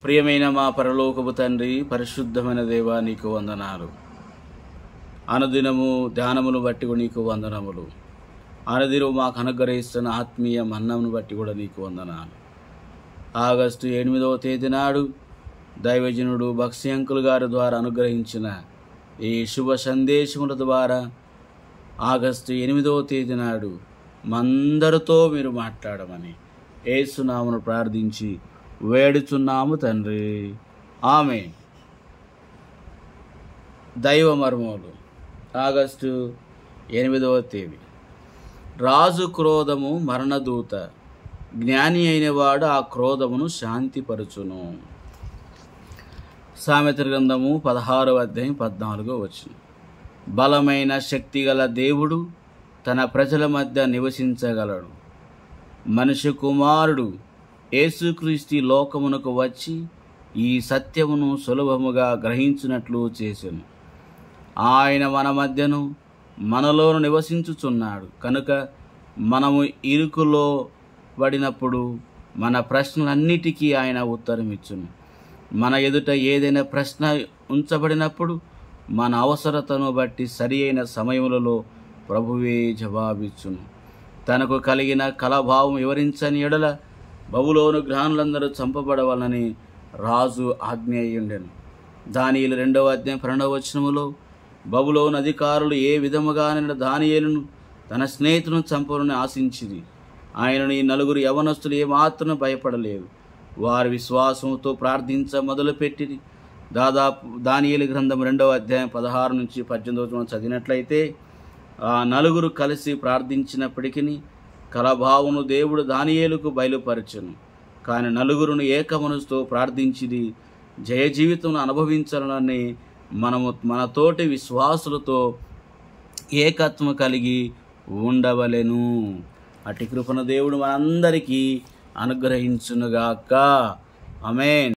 ప్రియమైన మా పరలోకపు తండ్రి, పరిశుద్ధమైన దేవా, నీకు వందనాలు. అనుదినము ధ్యానమును బట్టి కూడా నీకు వందనములు. అనుదినము మాకు అనుగ్రహిస్తున్న ఆత్మీయ మన్నమును బట్టి కూడా నీకు వందనాలు. ఆగస్టు 8వ తేదీ నాడు దైవజనుడు బక్సి అంకుల్ గారి ద్వారా అనుగ్రహించిన ఈ శుభ సందేశముల ద్వారా ఆగస్టు 8వ తేదీ నాడు మందరితో మీరు మాట్లాడమని యేసునామమును ప్రార్థించి వేడుచున్నాము తండ్రి, ఆమేన్. దైవ మర్మములు ఆగస్టు 8వ తేదీ. రాజు క్రోధము మరణదూత, జ్ఞాని అయినవాడు ఆ క్రోధమును శాంతిపరచును. సామెతల గ్రంథము 16వ అధ్యాయం 14వ వచనం. బలమైన శక్తిగల దేవుడు తన ప్రజల మధ్య నివసించగలడు. మనుష్య కుమారుడు యేసుక్రీస్తు లోకమునకు వచ్చి ఈ సత్యమును సులభముగా గ్రహించినట్లు చేసెను. ఆయన మన మధ్యను మనలోను నివసించుచున్నాడు కనుక మనము ఇరుకులో పడినప్పుడు మన ప్రశ్నలన్నిటికీ ఆయన ఉత్తరం ఇచ్చును. మన ఎదుట ఏదైనా ప్రశ్న ఉంచబడినప్పుడు మన అవసరతను బట్టి సరి అయిన సమయములలో ప్రభువే జవాబిచ్చును. తనకు కలిగిన కలభావం వివరించని ఎడల బబులోను జ్ఞానులందరూ చంపబడవాలని రాజు ఆజ్ఞేయుండెను. దానియేలు 2వ అధ్యాయం 12వ వచనములో బబులోను అధికారులు ఏ విధముగా దానియేలును తన స్నేహితులను చంపనని ఆశించిరి. ఆయనను ఈ 4 యవనస్తులు ఏమాత్రం భయపడలేదు. వారి విశ్వాసంతో ప్రార్థించ మొదలుపెట్టిరి. దాదాపు దానియేలు గ్రంథం 2వ అధ్యాయం 16 నుంచి 18వ వచనం చదివినట్లయితే ఆ 4 కలిసి ప్రార్థించినప్పటికీ కలభావమును దేవుడు దానియేలుకు బయలుపరచెను. కానీ 4 ఏకమనసుతో ప్రార్థించిది జయ జీవితం అనుభవించాలని మనము మన తోటి విశ్వాసులతో ఏకత్వం కలిగి ఉండవలెను. అట్టి కృపను దేవుడు మనందరికీ అనుగ్రహించునుగాక. ఆమేన్.